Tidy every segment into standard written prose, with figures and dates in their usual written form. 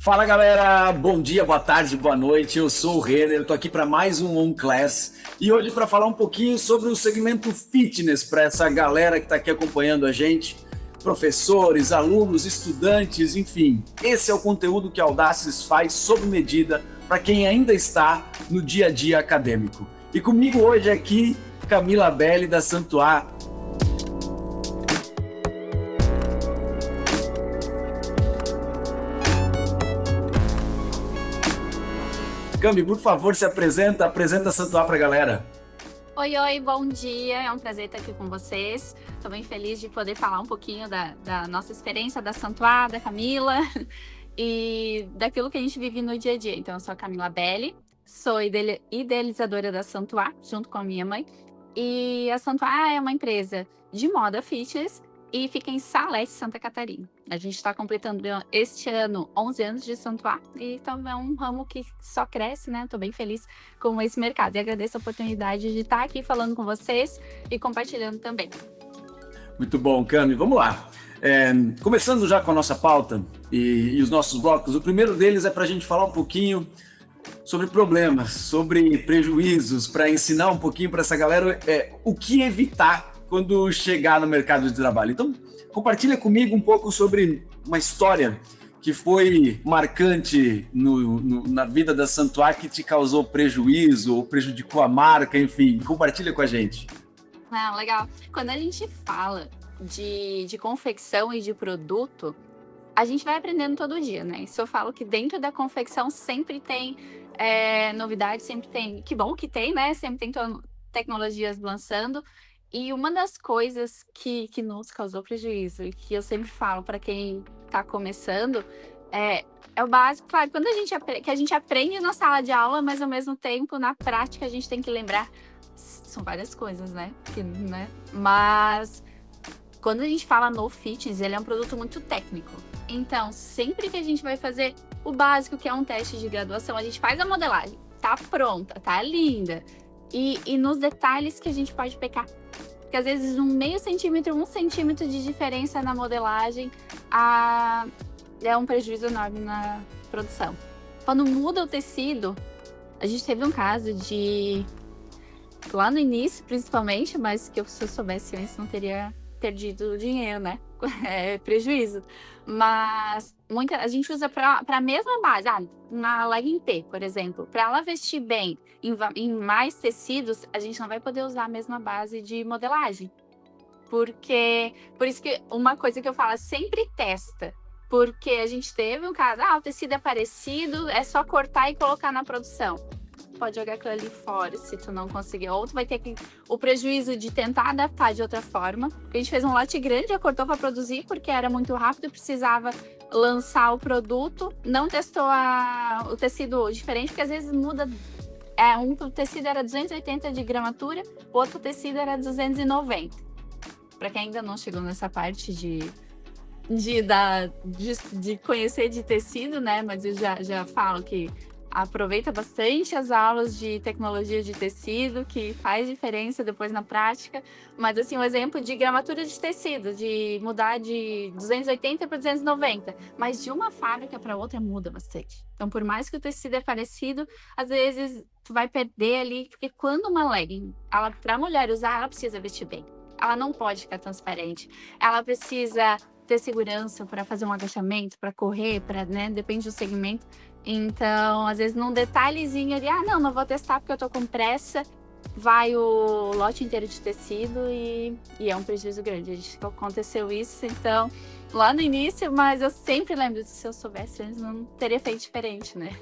Fala galera, bom dia, boa tarde, boa noite. Eu sou o Renner, estou aqui para mais um On Class e hoje para falar um pouquinho sobre o segmento fitness para essa galera que está aqui acompanhando a gente, professores, alunos, estudantes, enfim. Esse é o conteúdo que a Audaces faz sob medida para quem ainda está no dia a dia acadêmico. E comigo hoje aqui, Camila Belli da Santuá. Cami, por favor, se apresenta a Santuá para a galera. Oi, bom dia, é um prazer estar aqui com vocês. Estou bem feliz de poder falar um pouquinho da nossa experiência da Santuá, da Camila e daquilo que a gente vive no dia a dia. Então, eu sou a Camila Belli, sou idealizadora da Santuá, junto com a minha mãe. E a Santuá é uma empresa de moda fitness e fica em Salete, Santa Catarina. A gente está completando este ano 11 anos de Santuá e então é um ramo que só cresce, né? Estou bem feliz com esse mercado e agradeço a oportunidade de estar aqui falando com vocês e compartilhando também. Muito bom, Cami. Vamos lá. Começando já com a nossa pauta e os nossos blocos, o primeiro deles é para a gente falar um pouquinho sobre problemas, sobre prejuízos, para ensinar um pouquinho para essa galera o que evitar quando chegar no mercado de trabalho. Então, compartilha comigo um pouco sobre uma história que foi marcante na vida da Santuá, que te causou prejuízo ou prejudicou a marca, enfim. Compartilha com a gente. Ah, legal. Quando a gente fala de confecção e de produto, a gente vai aprendendo todo dia, né? Isso eu falo que dentro da confecção sempre tem novidades, sempre tem... Que bom que tem, né? Sempre tem tecnologias lançando. E uma das coisas que nos causou prejuízo, e que eu sempre falo para quem está começando, é o básico, claro, quando que a gente aprende na sala de aula, mas ao mesmo tempo, na prática, a gente tem que lembrar, são várias coisas, né? Mas quando a gente fala no fitness, ele é um produto muito técnico. Então, sempre que a gente vai fazer o básico, que é um teste de graduação, a gente faz a modelagem, tá pronta, tá linda. E nos detalhes que a gente pode pecar. Porque às vezes um meio centímetro, 1 centímetro de diferença na modelagem é um prejuízo enorme na produção. Quando muda o tecido, a gente teve um caso de... Lá no início, principalmente, mas que se eu soubesse antes não teria perdido dinheiro, né? É prejuízo. Mas a gente usa para a mesma base. Uma legging T, por exemplo. Para ela vestir bem em mais tecidos, a gente não vai poder usar a mesma base de modelagem. Por isso que uma coisa que eu falo, sempre testa. Porque a gente teve um caso, o tecido é parecido, é só cortar e colocar na produção. Pode jogar aquilo ali fora se tu não conseguir. Ou tu vai ter o prejuízo de tentar adaptar de outra forma. A gente fez um lote grande, já cortou para produzir, porque era muito rápido, precisava lançar o produto. Não testou o tecido diferente, porque às vezes muda. Um tecido era 280 de gramatura, o outro tecido era 290. Para quem ainda não chegou nessa parte de conhecer de tecido, né? Mas eu já falo que aproveita bastante as aulas de tecnologia de tecido, que faz diferença depois na prática. Mas, assim, um exemplo de gramatura de tecido, de mudar de 280 para 290. Mas de uma fábrica para outra muda bastante. Então, por mais que o tecido é parecido, às vezes tu vai perder ali, porque quando uma legging, para a mulher usar, ela precisa vestir bem. Ela não pode ficar transparente. Ela precisa ter segurança para fazer um agachamento, para correr, depende do segmento. Então, às vezes, num detalhezinho ali, não vou testar porque eu tô com pressa, vai o lote inteiro de tecido e é um prejuízo grande. Aconteceu isso, então, lá no início, mas eu sempre lembro, se eu soubesse antes, não teria feito diferente, né?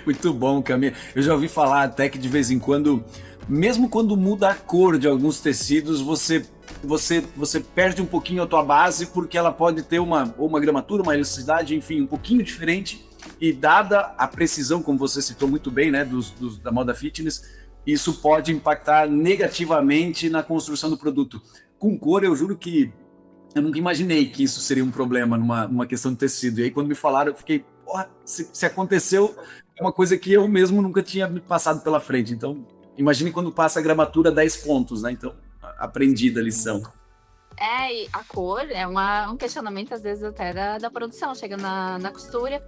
Muito bom, Camila. Eu já ouvi falar até que de vez em quando, mesmo quando muda a cor de alguns tecidos, você perde um pouquinho a tua base, porque ela pode ter uma gramatura, uma elasticidade, enfim, um pouquinho diferente. E dada a precisão, como você citou muito bem, né, da moda fitness, isso pode impactar negativamente na construção do produto. Com cor, eu juro que eu nunca imaginei que isso seria um problema numa questão de tecido. E aí, quando me falaram, eu fiquei, se aconteceu, é uma coisa que eu mesmo nunca tinha me passado pela frente. Então, imagine quando passa a gramatura 10 pontos, né? Então, aprendida a lição. E a cor é um questionamento, às vezes, até da produção. Chega na costura,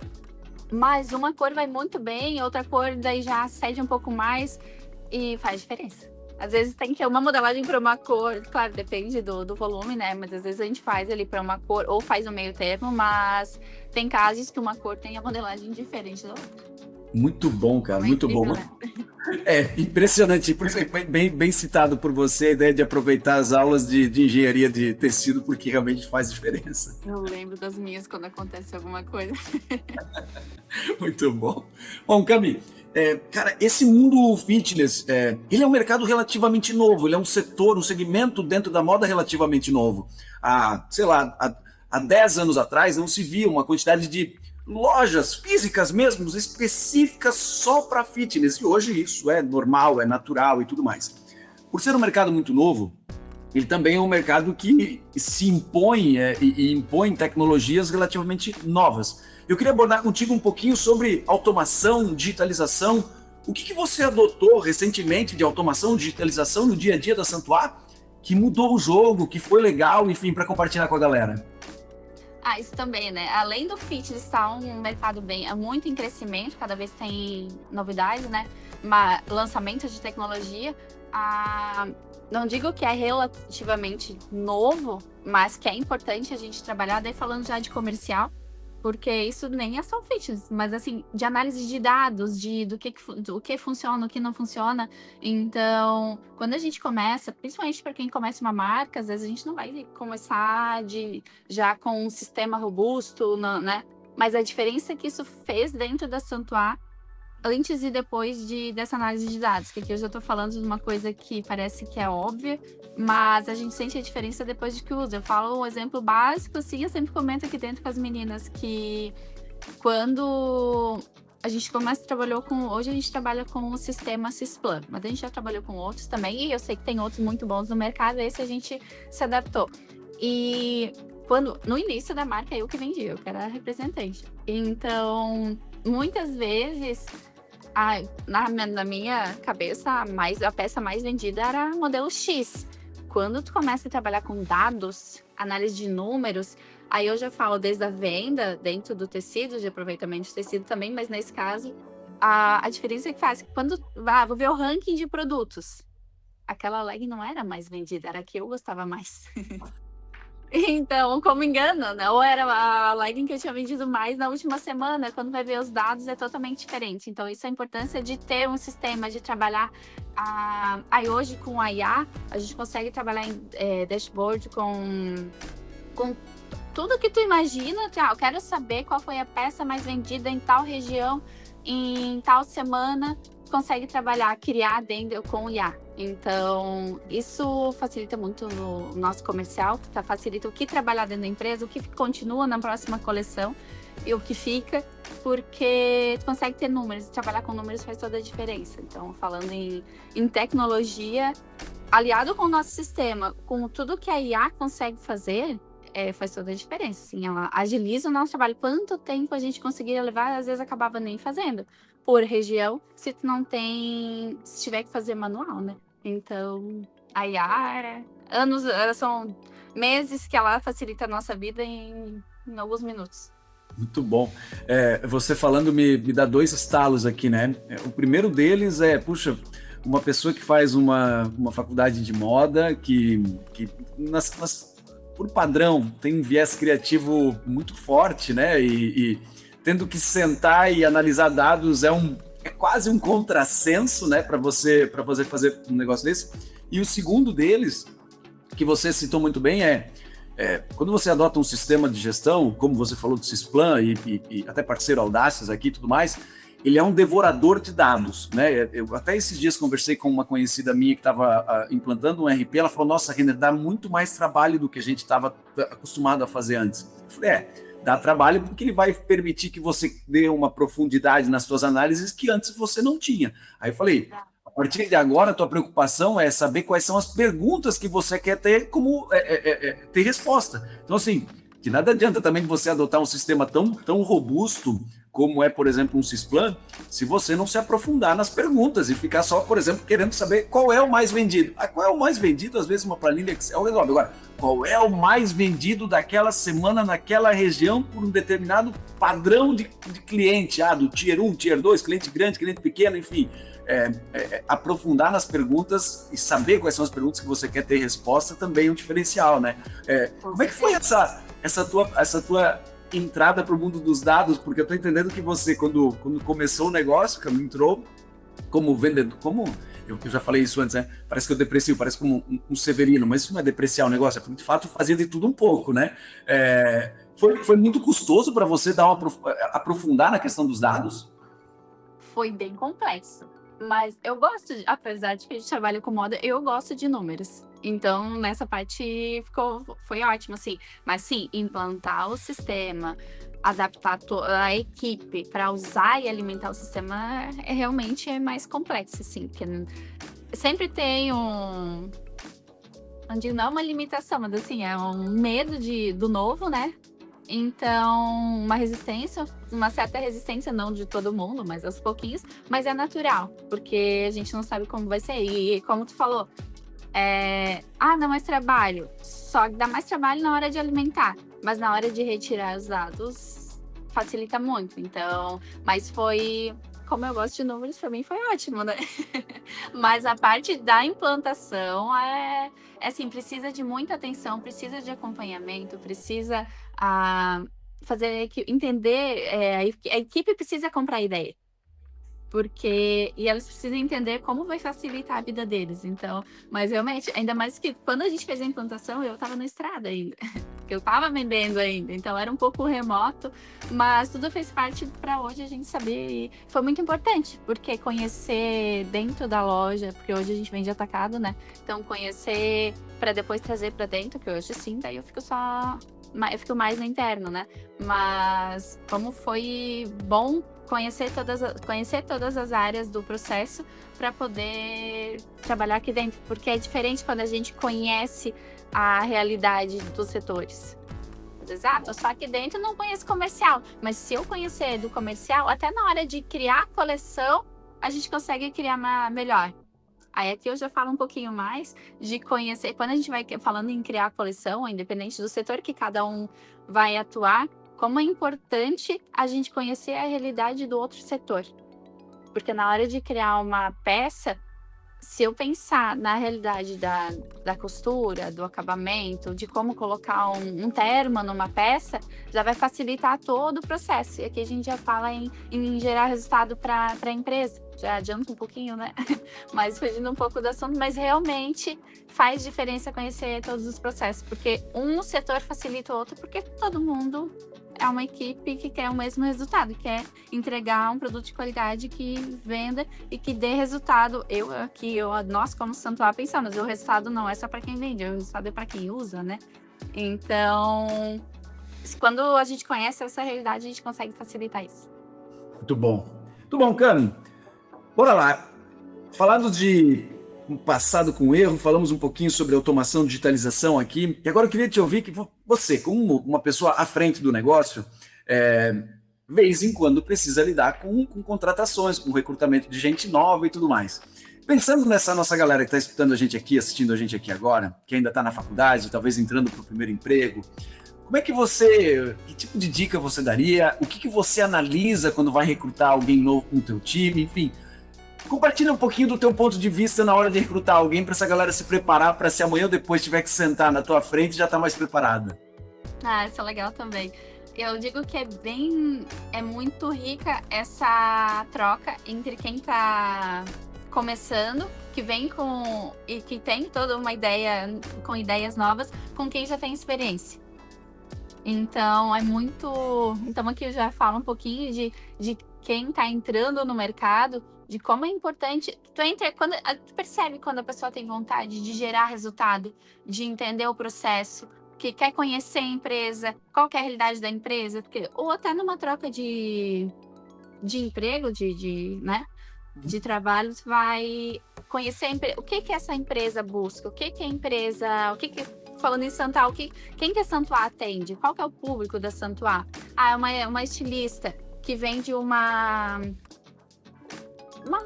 mas uma cor vai muito bem, outra cor daí já cede um pouco mais e faz diferença. Às vezes tem que ter uma modelagem para uma cor, claro, depende do volume, né? Mas às vezes a gente faz ali para uma cor, ou faz o meio termo, mas tem casos que uma cor tem a modelagem diferente da outra. Muito bom, cara, Não é muito bom. incrível, né? É impressionante, por isso que bem citado por você a ideia de aproveitar as aulas de engenharia de tecido, porque realmente faz diferença. Eu lembro das minhas quando acontece alguma coisa. Muito bom. Bom, Cami, cara, esse mundo fitness, ele é um mercado relativamente novo, ele é um setor, um segmento dentro da moda relativamente novo. Sei lá, há 10 anos atrás não se via uma quantidade de lojas físicas mesmo, específicas só para fitness, e hoje isso é normal, é natural e tudo mais. Por ser um mercado muito novo, ele também é um mercado que se impõe e impõe tecnologias relativamente novas. Eu queria abordar contigo um pouquinho sobre automação, digitalização. O que você adotou recentemente de automação, digitalização no dia a dia da Santuá, que mudou o jogo, que foi legal, enfim, para compartilhar com a galera? Isso também, né? Além do fitness estar um mercado muito em crescimento, cada vez tem novidades, né? Lançamento de tecnologia. Não digo que é relativamente novo, mas que é importante a gente trabalhar, daí falando já de comercial, porque isso nem é só fitness, mas assim, de análise de dados, do que funciona, o que não funciona. Então, quando a gente começa, principalmente para quem começa uma marca, às vezes a gente não vai começar já com um sistema robusto, não, né? Mas a diferença que isso fez dentro da Santuá, antes e depois dessa análise de dados, que aqui eu já estou falando de uma coisa que parece que é óbvia, mas a gente sente a diferença depois de que usa. Eu falo um exemplo básico, assim, eu sempre comento aqui dentro com as meninas, que quando a gente hoje a gente trabalha com o sistema Cisplan, mas a gente já trabalhou com outros também, e eu sei que tem outros muito bons no mercado, esse a gente se adaptou. E no início da marca, eu que vendia, eu que era a representante. Então, muitas vezes, na minha cabeça, a peça mais vendida era modelo X. Quando tu começa a trabalhar com dados, análise de números, aí eu já falo desde a venda dentro do tecido, de aproveitamento de tecido também, mas nesse caso, a diferença que faz, quando vou ver o ranking de produtos, aquela leg não era mais vendida, era a que eu gostava mais. Então, como engano, né? Ou era a legging que eu tinha vendido mais na última semana, quando vai ver os dados é totalmente diferente. Então, isso é a importância de ter um sistema, de trabalhar. Aí hoje, com a IA, a gente consegue trabalhar em dashboard com tudo que tu imagina. Eu quero saber qual foi a peça mais vendida em tal região, em tal semana. Consegue criar dentro com o IA. Então, isso facilita muito o nosso comercial, facilita o que trabalhar dentro da empresa, o que continua na próxima coleção e o que fica, porque tu consegue ter números, trabalhar com números faz toda a diferença. Então, falando em tecnologia, aliado com o nosso sistema, com tudo que a IA consegue fazer, faz toda a diferença. Assim, ela agiliza o nosso trabalho. Quanto tempo a gente conseguiria levar, às vezes acabava nem fazendo por região, se tiver que fazer manual, né? Então, a IA são meses que ela facilita a nossa vida em alguns minutos. Muito bom. Você falando me dá dois estalos aqui, né? O primeiro deles uma pessoa que faz uma faculdade de moda, que por padrão tem um viés criativo muito forte, né? E tendo que sentar e analisar dados é quase um contrassenso, né, para você fazer um negócio desse. E o segundo deles, que você citou muito bem, quando você adota um sistema de gestão, como você falou do Cisplan e até parceiro Audacious aqui e tudo mais, ele é um devorador de dados, né? Eu até esses dias conversei com uma conhecida minha que estava implantando um RP, ela falou, nossa, Renner, dá muito mais trabalho do que a gente estava acostumado a fazer antes. Eu falei, dá trabalho porque ele vai permitir que você dê uma profundidade nas suas análises que antes você não tinha. Aí eu falei, a partir de agora, a tua preocupação é saber quais são as perguntas que você quer ter ter resposta. Então, assim, de nada adianta também você adotar um sistema tão robusto como é, por exemplo, um Cisplan, se você não se aprofundar nas perguntas e ficar só, por exemplo, querendo saber qual é o mais vendido. Qual é o mais vendido? Às vezes uma planilha Excel resolve. Agora, qual é o mais vendido daquela semana naquela região por um determinado padrão de cliente, do Tier 1, Tier 2, cliente grande, cliente pequeno, enfim. Aprofundar nas perguntas e saber quais são as perguntas que você quer ter resposta também é um diferencial, né? Como é que foi essa tua entrada para o mundo dos dados? Porque eu estou entendendo que você, quando começou o negócio, quando entrou como vendedor, eu já falei isso antes, né? Parece que eu deprecio, parece como um Severino, mas isso não é depreciar o negócio, é de fato fazer de tudo um pouco, né? Foi muito custoso para você aprofundar na questão dos dados? Foi bem complexo. Mas eu gosto, apesar de que a gente trabalha com moda, eu gosto de números. Então, nessa parte foi ótimo, assim. Mas sim, implantar o sistema, adaptar a equipe para usar e alimentar o sistema realmente é mais complexo, assim. Porque sempre tem não é uma limitação, mas assim, é um medo do novo, né? Então, uma certa resistência, não de todo mundo, mas aos pouquinhos, mas é natural, porque a gente não sabe como vai ser. E como tu falou, dá mais trabalho, só que dá mais trabalho na hora de alimentar, mas na hora de retirar os dados facilita muito. Então, mas como eu gosto de números, para mim foi ótimo, né? Mas a parte da implantação assim, precisa de muita atenção, precisa de acompanhamento, precisa fazer entender, a equipe precisa comprar ideia. E elas precisam entender como vai facilitar a vida deles. Então, mas realmente, ainda mais que quando a gente fez a implantação, eu estava na estrada ainda. Eu estava vendendo ainda, então era um pouco remoto, mas tudo fez parte para hoje a gente saber. E foi muito importante, porque conhecer dentro da loja, porque hoje a gente vende atacado, né? Então, conhecer para depois trazer para dentro, que hoje sim, daí eu fico mais no interno, né? Mas como foi bom conhecer todas as áreas do processo para poder trabalhar aqui dentro, porque é diferente quando a gente conhece a realidade dos setores. Exato, só aqui dentro eu não conheço comercial, mas se eu conhecer do comercial, até na hora de criar a coleção, a gente consegue criar melhor. Aí aqui eu já falo um pouquinho mais de conhecer, quando a gente vai falando em criar a coleção, independente do setor que cada um vai atuar, como é importante a gente conhecer a realidade do outro setor. Porque na hora de criar uma peça, se eu pensar na realidade da costura, do acabamento, de como colocar um termo numa peça, já vai facilitar todo o processo. E aqui a gente já fala em gerar resultado para a empresa. Já adianta um pouquinho, né? Mas fugindo um pouco do assunto, mas realmente faz diferença conhecer todos os processos, porque um setor facilita o outro, porque todo mundo é uma equipe que quer o mesmo resultado, quer entregar um produto de qualidade que venda e que dê resultado. Nós como Santuá pensamos, o resultado não é só para quem vende, o resultado é para quem usa, né? Então, quando a gente conhece essa realidade, a gente consegue facilitar isso. Muito bom. Muito bom, Cami. Bora lá. Falando de um passado com erro, falamos um pouquinho sobre automação, digitalização aqui. E agora eu queria te ouvir que você, como uma pessoa à frente do negócio, vez em quando precisa lidar com contratações, com recrutamento de gente nova e tudo mais. Pensando nessa nossa galera que está escutando a gente aqui, assistindo a gente aqui agora, que ainda está na faculdade, talvez entrando para o primeiro emprego, como é que que tipo de dica você daria? O que você analisa quando vai recrutar alguém novo com o teu time? Enfim, compartilha um pouquinho do teu ponto de vista na hora de recrutar alguém para essa galera se preparar para se amanhã ou depois tiver que sentar na tua frente já tá mais preparada. Isso é legal também. Eu digo que é muito rica essa troca entre quem tá começando, que vem e que tem toda uma ideia, com ideias novas, com quem já tem experiência. Então, Então, aqui eu já falo um pouquinho de quem está entrando no mercado, de como é importante. Tu percebe quando a pessoa tem vontade de gerar resultado, de entender o processo, que quer conhecer a empresa, qual que é a realidade da empresa, ou até numa troca de emprego, né? De trabalho, você vai conhecer o que essa empresa busca, falando em Santuá, quem que a Santuá atende? Qual que é o público da Santuá? É uma estilista que vende uma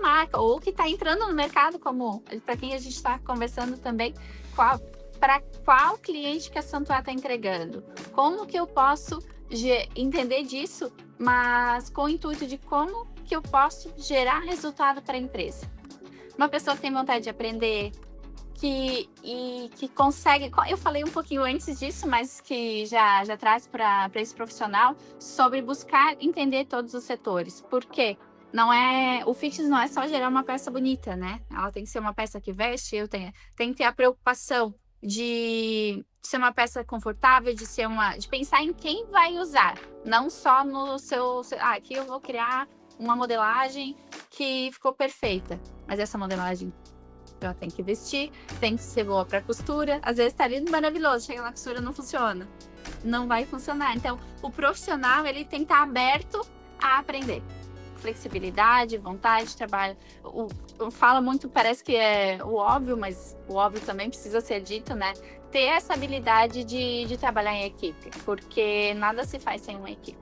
marca, ou que está entrando no mercado, como para quem a gente está conversando também, para qual cliente que a Santuá está entregando? Como que eu posso entender disso, mas com o intuito de como que eu posso gerar resultado para a empresa? Uma pessoa que tem vontade de aprender, que consegue... Eu falei um pouquinho antes disso, mas que já traz para esse profissional sobre buscar entender todos os setores. Por quê? O fitness não é só gerar uma peça bonita, né? Ela tem que ser uma peça que veste, tem que ter a preocupação de ser uma peça confortável, de pensar em quem vai usar, não só no seu... aqui eu vou criar uma modelagem que ficou perfeita, mas essa modelagem ela tem que vestir, tem que ser boa para costura. Às vezes tá lindo, maravilhoso, chega na costura, não funciona, não vai funcionar. Então, o profissional ele tem que estar aberto a aprender. Flexibilidade, vontade de trabalho. Fala muito, parece que é o óbvio, mas o óbvio também precisa ser dito, né? Ter essa habilidade de trabalhar em equipe, porque nada se faz sem uma equipe.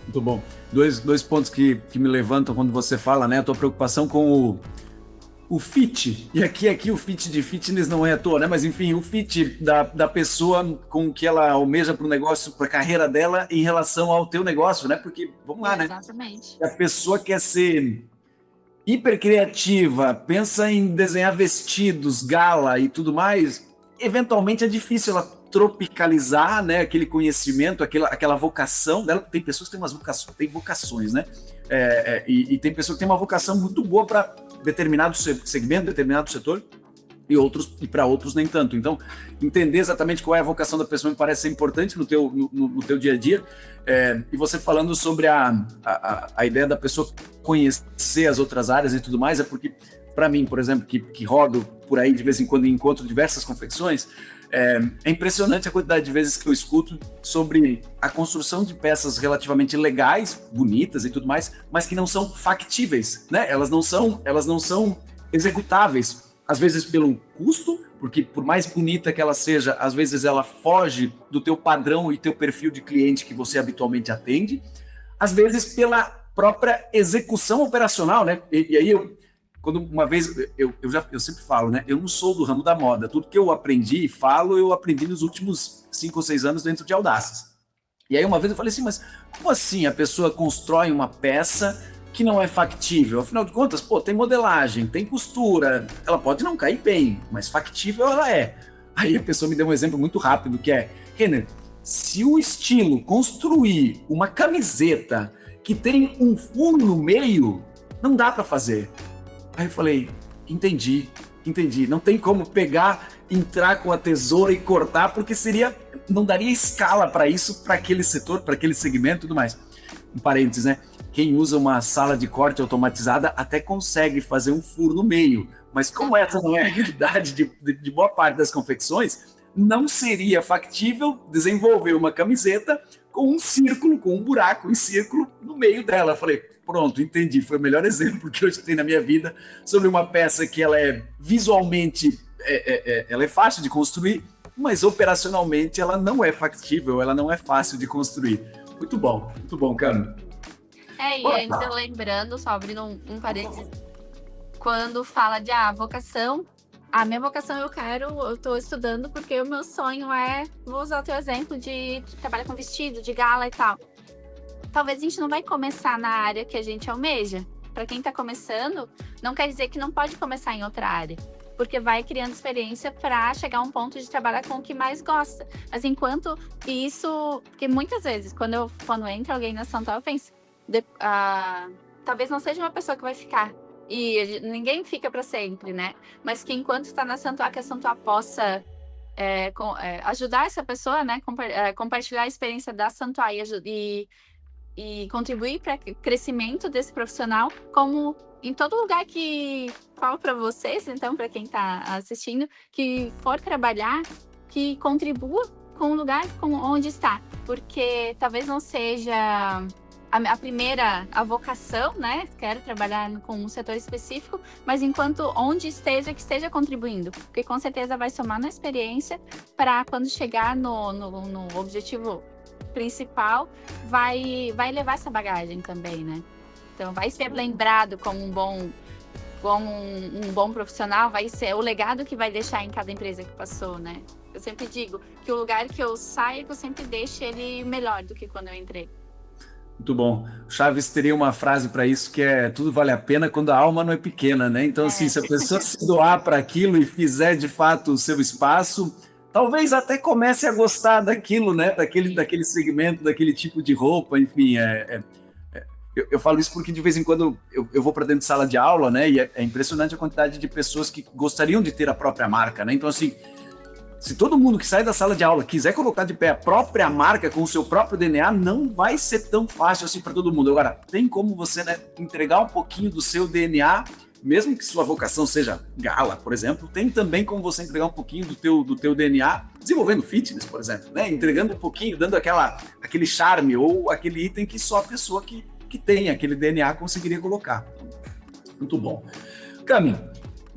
Muito bom. Dois pontos que me levantam quando você fala, né? A tua preocupação com o fit, e aqui o fit de fitness não é à toa, né? Mas enfim, o fit da pessoa com o que ela almeja para o negócio, para a carreira dela em relação ao teu negócio, né? Porque, vamos lá, né? Exatamente. A pessoa quer ser hiper criativa, pensa em desenhar vestidos, gala e tudo mais, eventualmente é difícil ela tropicalizar, né, aquele conhecimento, aquela vocação dela. Tem pessoas que têm vocações, né? E tem pessoas que têm uma vocação muito boa para determinado segmento, determinado setor, e para outros nem tanto. Então, entender exatamente qual é a vocação da pessoa me parece ser importante no teu dia a dia. E você falando sobre a ideia da pessoa conhecer as outras áreas e tudo mais, é porque, para mim, por exemplo, que rodo por aí de vez em quando e encontro diversas confecções, é impressionante a quantidade de vezes que eu escuto sobre a construção de peças relativamente legais, bonitas e tudo mais, mas que não são factíveis, né? Elas não são executáveis. Às vezes pelo custo, porque por mais bonita que ela seja, às vezes ela foge do teu padrão e teu perfil de cliente que você habitualmente atende. Às vezes pela própria execução operacional, né? E aí quando uma vez, eu sempre falo, né? Eu não sou do ramo da moda. Tudo que eu aprendi e falo, eu aprendi nos últimos 5 ou 6 anos dentro de Audaces. E aí uma vez eu falei assim, mas como assim a pessoa constrói uma peça que não é factível? Afinal de contas, tem modelagem, tem costura, ela pode não cair bem, mas factível ela é. Aí a pessoa me deu um exemplo muito rápido, que é, Renner, se o estilo construir uma camiseta que tem um furo no meio, não dá para fazer. Aí eu falei, entendi. Não tem como pegar, entrar com a tesoura e cortar, porque não daria escala para isso, para aquele setor, para aquele segmento e tudo mais. Um parênteses, né? Quem usa uma sala de corte automatizada até consegue fazer um furo no meio, mas como essa não é a realidade de boa parte das confecções, não seria factível desenvolver uma camiseta com um círculo, com um buraco em círculo no meio dela. Eu falei, pronto, entendi. Foi o melhor exemplo que eu já tenho na minha vida sobre uma peça que ela é visualmente, ela é fácil de construir, mas operacionalmente ela não é factível, ela não é fácil de construir. Muito bom, cara. E ainda lembrando, só abrindo um parênteses, quando fala de vocação, a minha vocação eu estou estudando porque o meu sonho vou usar o teu exemplo de trabalhar com vestido, de gala e tal. Talvez a gente não vai começar na área que a gente almeja. Para quem está começando, não quer dizer que não pode começar em outra área, porque vai criando experiência para chegar a um ponto de trabalhar com o que mais gosta. Mas enquanto isso, porque muitas vezes, quando entra alguém na Santuá, eu penso, talvez não seja uma pessoa que vai ficar. E ninguém fica para sempre, né? Mas que enquanto está na Santuá, que a Santuá possa ajudar essa pessoa, né? Compartilhar a experiência da Santuá e contribuir para o crescimento desse profissional, como em todo lugar que falo para vocês, então, para quem está assistindo, que for trabalhar, que contribua com o lugar onde está. Porque talvez não seja a vocação, né? Quero trabalhar com um setor específico, mas onde esteja, que esteja contribuindo, porque com certeza vai somar na experiência para quando chegar no objetivo principal vai levar essa bagagem também, né? Então, vai ser lembrado como um bom profissional, vai ser o legado que vai deixar em cada empresa que passou, né? Eu sempre digo que o lugar que eu saio, eu sempre deixo ele melhor do que quando eu entrei. Muito bom. O Chaves teria uma frase para isso que é: tudo vale a pena quando a alma não é pequena, né? Então, assim, se a pessoa se doar para aquilo e fizer de fato o seu espaço, talvez até comece a gostar daquilo, né? Daquele segmento, daquele tipo de roupa, enfim. Eu falo isso porque de vez em quando eu vou para dentro de sala de aula, né? E é impressionante a quantidade de pessoas que gostariam de ter a própria marca, né? Então, assim, se todo mundo que sai da sala de aula quiser colocar de pé a própria marca com o seu próprio DNA, não vai ser tão fácil assim para todo mundo. Agora, tem como você, né, entregar um pouquinho do seu DNA, mesmo que sua vocação seja gala, por exemplo, tem também como você entregar um pouquinho do teu DNA desenvolvendo fitness, por exemplo, né? Entregando um pouquinho, dando aquele charme ou aquele item que só a pessoa que tem aquele DNA conseguiria colocar. Muito bom. Cami,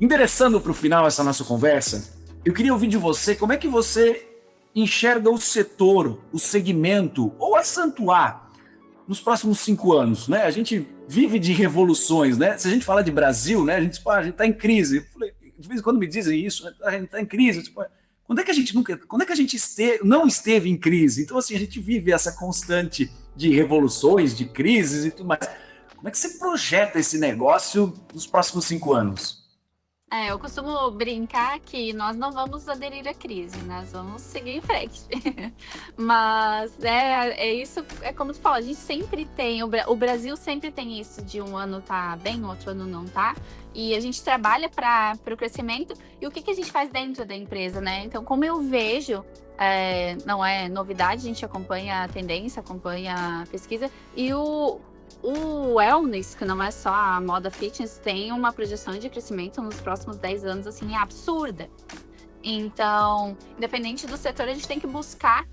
endereçando para o final essa nossa conversa, eu queria ouvir de você como é que você enxerga o setor, o segmento ou a Santuá nos próximos 5 anos, né? A gente vive de revoluções, né? Se a gente falar de Brasil, né? A gente está em crise. Eu falei, de vez em quando me dizem isso, né? A gente está em crise. Tipo, quando é que a gente não esteve em crise? Então, assim, a gente vive essa constante de revoluções, de crises e tudo mais. Como é que você projeta esse negócio nos próximos 5 anos? Eu costumo brincar que nós não vamos aderir à crise, nós vamos seguir em frente. Mas é isso, é como tu falou, a gente sempre tem, o Brasil sempre tem isso de um ano tá bem, o outro ano não tá. E a gente trabalha para o crescimento. E o que a gente faz dentro da empresa, né? Então, como eu vejo, não é novidade, a gente acompanha a tendência, acompanha a pesquisa. E o wellness, que não é só a moda fitness, tem uma projeção de crescimento nos próximos 10 anos, assim, absurda. Então, independente do setor, a gente tem que buscar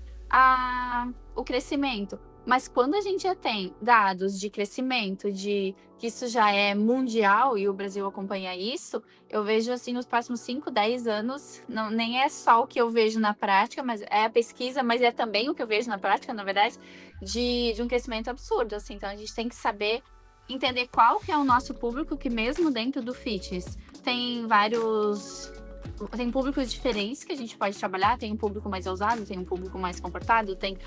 o crescimento. Mas quando a gente já tem dados de crescimento, de que isso já é mundial e o Brasil acompanha isso, eu vejo assim nos próximos 5, 10 anos, nem é só o que eu vejo na prática, mas é a pesquisa, mas é também o que eu vejo na prática, na verdade, de um crescimento absurdo. Assim. Então a gente tem que saber entender qual que é o nosso público, que mesmo dentro do fitness tem públicos diferentes que a gente pode trabalhar, tem um público mais ousado, tem um público mais comportado, tem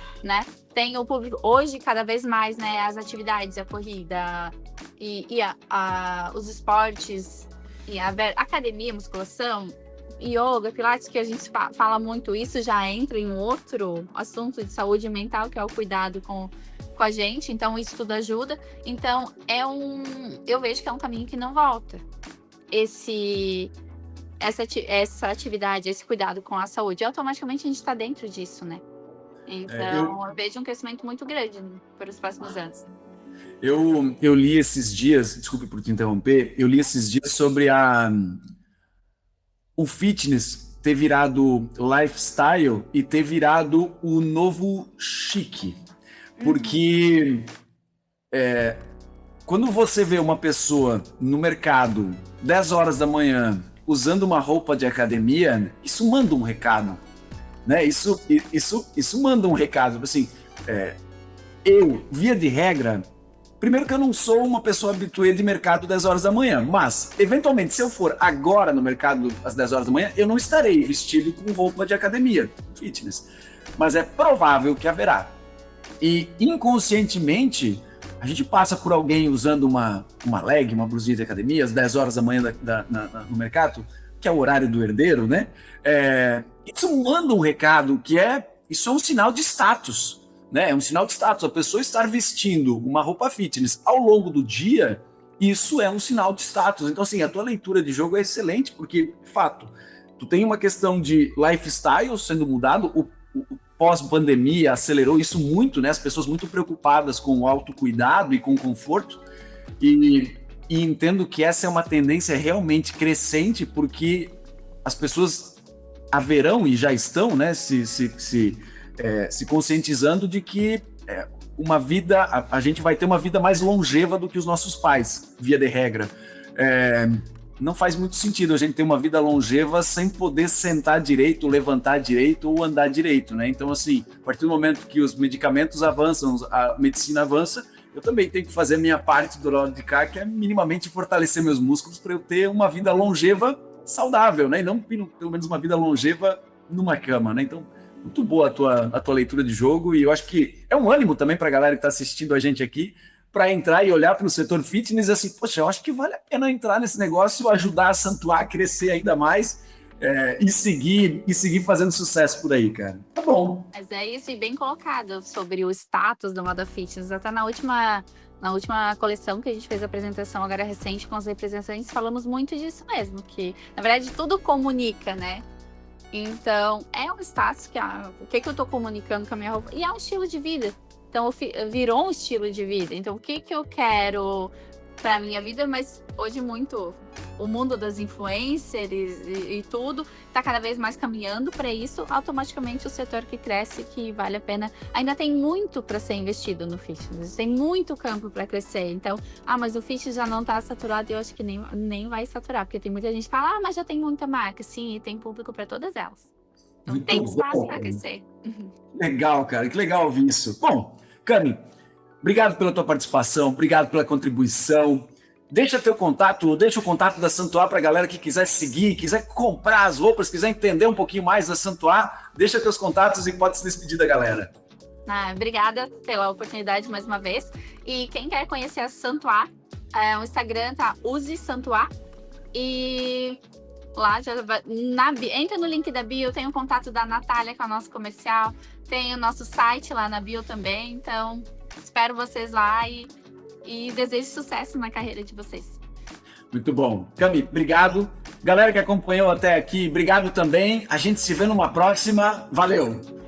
o público, hoje, cada vez mais, né, as atividades, a corrida e os esportes, e a academia, musculação, yoga, pilates, que a gente fala muito, isso já entra em outro assunto de saúde mental, que é o cuidado com a gente, então isso tudo ajuda. Então, eu vejo que é um caminho que não volta. Essa atividade, esse cuidado com a saúde, automaticamente a gente está dentro disso, né? Então, eu vejo um crescimento muito grande para os próximos anos. Eu li esses dias, desculpe por te interromper, eu li esses dias sobre o fitness ter virado lifestyle e ter virado o novo chique. Porque quando você vê uma pessoa no mercado 10 horas da manhã usando uma roupa de academia, isso manda um recado, né? Isso manda um recado, assim, eu, via de regra, primeiro que eu não sou uma pessoa habituê de mercado 10 horas da manhã, mas, eventualmente, se eu for agora no mercado às 10 horas da manhã, eu não estarei vestido com roupa de academia, fitness, mas é provável que haverá. E, inconscientemente, a gente passa por alguém usando uma leg, uma blusinha de academia, às 10 horas da manhã no mercado, que é o horário do herdeiro, né? Isso manda um recado isso é um sinal de status, né? É um sinal de status. A pessoa estar vestindo uma roupa fitness ao longo do dia, isso é um sinal de status. Então, assim, a tua leitura de jogo é excelente, porque, de fato, tu tem uma questão de lifestyle sendo mudado, o pós-pandemia acelerou isso muito, né? As pessoas muito preocupadas com o autocuidado e com o conforto. E entendo que essa é uma tendência realmente crescente, porque as pessoas haverão e já estão, né, se conscientizando de que a gente vai ter uma vida mais longeva do que os nossos pais, via de regra. não faz muito sentido a gente ter uma vida longeva sem poder sentar direito, levantar direito ou andar direito, né? Então, assim, a partir do momento que os medicamentos avançam, a medicina avança, eu também tenho que fazer a minha parte do lado de cá, que é minimamente fortalecer meus músculos para eu ter uma vida longeva saudável, né? E não pelo menos uma vida longeva numa cama, né? Então, muito boa a tua leitura de jogo, e eu acho que é um ânimo também para a galera que está assistindo a gente aqui, para entrar e olhar para o setor fitness e assim, poxa, eu acho que vale a pena entrar nesse negócio, ajudar a Santuar a crescer ainda mais e seguir fazendo sucesso por aí, cara. Tá bom. Mas é isso, e bem colocado sobre o status da moda fitness. Até na última coleção que a gente fez a apresentação agora recente com os representantes, falamos muito disso mesmo, que na verdade tudo comunica, né? Então, é um status que o que eu tô comunicando com a minha roupa, e é um estilo de vida. Então, virou um estilo de vida. Então, o que eu quero para minha vida? Mas hoje muito o mundo das influencers e tudo está cada vez mais caminhando para isso. Automaticamente, o setor que cresce, que vale a pena. Ainda tem muito para ser investido no fitness. Tem muito campo para crescer. Então, mas o fitness já não está saturado. E eu acho que nem vai saturar. Porque tem muita gente que fala, mas já tem muita marca. Sim, e tem público para todas elas. Então, Muito tem espaço bom. para crescer. Legal, cara. Que legal ouvir isso. Bom, Cami, obrigado pela tua participação, obrigado pela contribuição. Deixa o contato da Santuar para a galera que quiser seguir, quiser comprar as roupas, quiser entender um pouquinho mais da Santuar. Deixa teus contatos e pode se despedir da galera. Obrigada pela oportunidade mais uma vez. E quem quer conhecer a Santuar, o Instagram tá Use Santuar. E lá já vai, entra no link da bio, tem o contato da Natália, que é o nosso comercial. Tem o nosso site lá na bio também. Então, espero vocês lá e desejo sucesso na carreira de vocês. Muito bom. Cami, obrigado. Galera que acompanhou até aqui, obrigado também. A gente se vê numa próxima. Valeu!